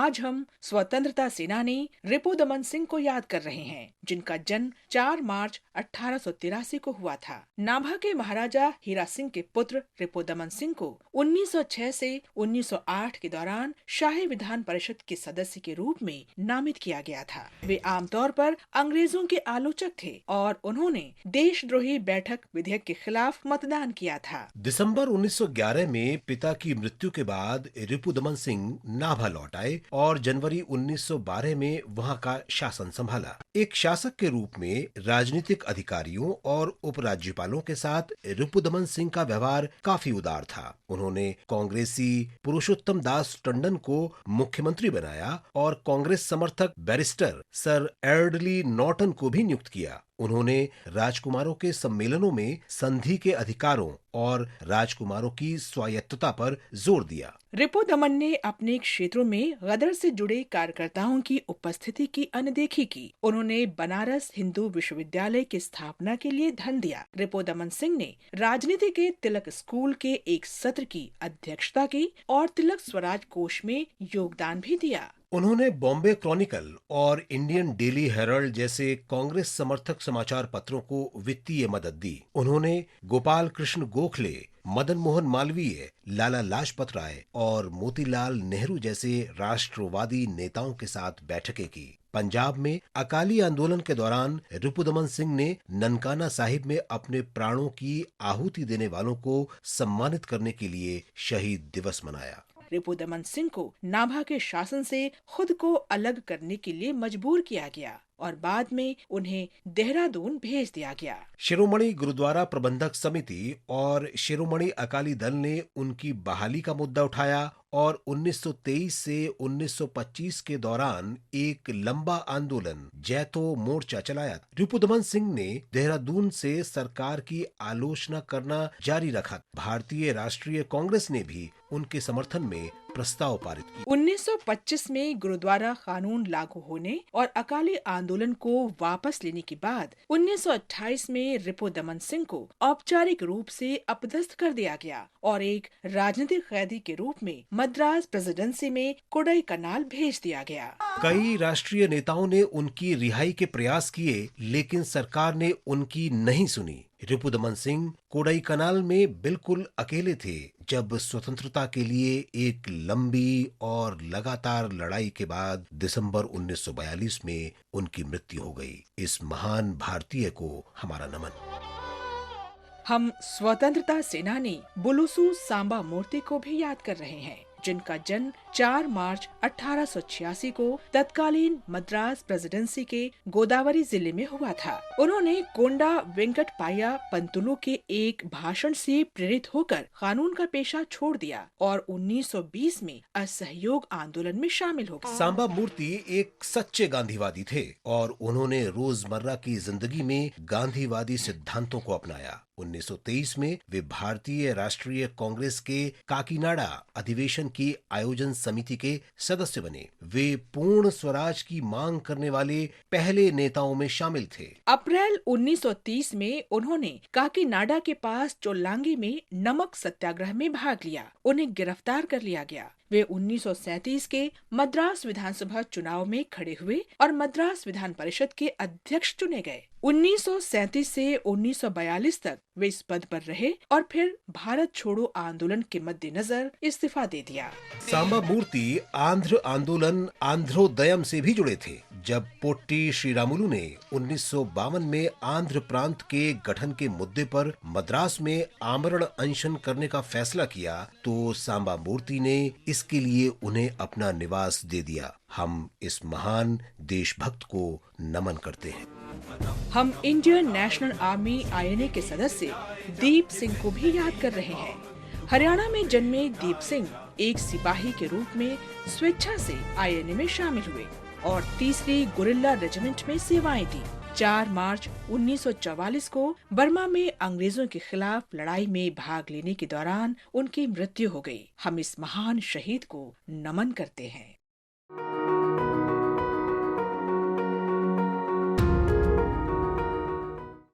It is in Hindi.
आज हम स्वतंत्रता सेनानी रिपुदमन सिंह को याद कर रहे हैं, जिनका जन्म 4 मार्च 1883 को हुआ था। नाभा के महाराजा हीरा सिंह के पुत्र रिपुदमन सिंह को 1906 से 1908 के दौरान शाही विधान परिषद के सदस्य के रूप में नामित किया गया था। वे आमतौर पर अंग्रेजों के आलोचक थे और उन्होंने देशद्रोही बैठक विधेयक के खिलाफ मतदान किया था। दिसंबर 1911 में पिता की मृत्यु के बाद रिपुदमन सिंह नाभा लौट आए और जनवरी 1912 में वहां का शासन संभाला। एक शासक के रूप में राजनीतिक अधिकारियों और उपराज्यपालों के साथ रिपुदमन सिंह का व्यवहार काफी उदार था। उन्होंने कांग्रेसी पुरुषोत्तम दास टंडन को मुख्यमंत्री बनाया और कांग्रेस समर्थक बैरिस्टर सर एडली नॉर्टन को भी नियुक्त किया। उन्होंने राजकुमारों के सम्मेलनों में संधि के अधिकारों और राजकुमारों की स्वायत्तता पर जोर दिया। रिपुदमन ने अपने क्षेत्रों में गदर से जुड़े कार्यकर्ताओं की उपस्थिति की अनदेखी की। उन्होंने बनारस हिंदू विश्वविद्यालय की स्थापना के लिए धन दिया। रिपुदमन सिंह ने राजनीति के तिलक स्कूल के एक सत्र की अध्यक्षता की और तिलक स्वराज कोष में योगदान भी दिया। उन्होंने बॉम्बे क्रॉनिकल और इंडियन डेली हेराल्ड जैसे कांग्रेस समर्थक समाचार पत्रों को वित्तीय मदद दी। उन्होंने गोपाल कृष्ण गोखले, मदन मोहन मालवीय, लाला लाजपत राय और मोतीलाल नेहरू जैसे राष्ट्रवादी नेताओं के साथ बैठकें की। पंजाब में अकाली आंदोलन के दौरान रिपुदमन सिंह ने ननकाना साहिब में अपने प्राणों की आहुति देने वालों को सम्मानित करने के लिए शहीद दिवस मनाया। रिपुदमन सिंह को नाभा के शासन से खुद को अलग करने के लिए मजबूर किया गया और बाद में उन्हें देहरादून भेज दिया गया। शिरोमणि गुरुद्वारा प्रबंधक समिति और शिरोमणि अकाली दल ने उनकी बहाली का मुद्दा उठाया और 1923 से 1925 के दौरान एक लंबा आंदोलन जैतो मोर्चा चलाया। रिपुदमन सिंह ने देहरादून से सरकार की आलोचना करना जारी रखा। भारतीय राष्ट्रीय कांग्रेस ने भी उनके समर्थन में प्रस्ताव पारित किया। 1925 में गुरुद्वारा कानून लागू होने और अकाली आंदोलन को वापस लेने के बाद 1928 में रिपुदमन सिंह को औपचारिक रूप से अपदस्थ कर दिया गया और एक राजनीतिक कैदी के रूप में मद्रास प्रेसिडेंसी में कोडाईकनाल भेज दिया गया। कई राष्ट्रीय नेताओं ने उनकी रिहाई के प्रयास किए, लेकिन सरकार ने उनकी नहीं सुनी। रिपुदमन सिंह कोडाईकनाल में बिल्कुल अकेले थे जब स्वतंत्रता के लिए एक लंबी और लगातार लड़ाई के बाद दिसंबर 1942 में उनकी मृत्यु हो गई। इस महान भारतीय को हमारा नमन। हम स्वतंत्रता सेनानी बुलुसु सांबा मूर्ति को भी याद कर रहे हैं, जिनका जन्म 4 मार्च 1886 को तत्कालीन मद्रास प्रेसिडेंसी के गोदावरी जिले में हुआ था। उन्होंने कोंडा वेंकटपाया पंतुलु के एक भाषण से प्रेरित होकर कानून का पेशा छोड़ दिया और 1920 में असहयोग आंदोलन में शामिल हो गए। सांबा मूर्ति एक सच्चे गांधीवादी थे और उन्होंने रोजमर्रा की जिंदगी में गांधीवादी सिद्धांतों को अपनाया। 1923 में वे भारतीय राष्ट्रीय कांग्रेस के काकीनाडा अधिवेशन की आयोजन समिति के सदस्य बने। वे पूर्ण स्वराज की मांग करने वाले पहले नेताओं में शामिल थे। अप्रैल 1930 में उन्होंने काकीनाडा के पास चोलांगी में नमक सत्याग्रह में भाग लिया। उन्हें गिरफ्तार कर लिया गया। वे 1937 के मद्रास विधानसभा चुनाव में खड़े हुए और मद्रास विधान परिषद के अध्यक्ष चुने गए। 1937 से 1942 तक वे इस पद पर रहे और फिर भारत छोड़ो आंदोलन के मद्देनजर इस्तीफा दे दिया। सांबा मूर्ति आंध्र आंदोलन आंध्रोदयम से भी जुड़े थे। जब पोट्टी श्रीरामुलु ने 1952 में आंध्र प्रांत के गठन के मुद्दे पर मद्रास में आमरण अनशन करने का फैसला किया, तो सांबा मूर्ति ने इसके लिए उन्हें अपना निवास दे दिया। हम इस महान देशभक्त को नमन करते हैं। हम इंडियन नेशनल आर्मी INA के सदस्य दीप सिंह को भी याद कर रहे हैं। हरियाणा में जन्मे दीप सिंह एक सिपाही के रूप में स्वेच्छा से INA में शामिल हुए और 3री गुरिल्ला रेजिमेंट में सेवाएं दी। 4 मार्च 1944 को बर्मा में अंग्रेजों के खिलाफ लड़ाई में भाग लेने के दौरान उनकी मृत्यु हो गई। हम इस महान शहीद को नमन करते हैं।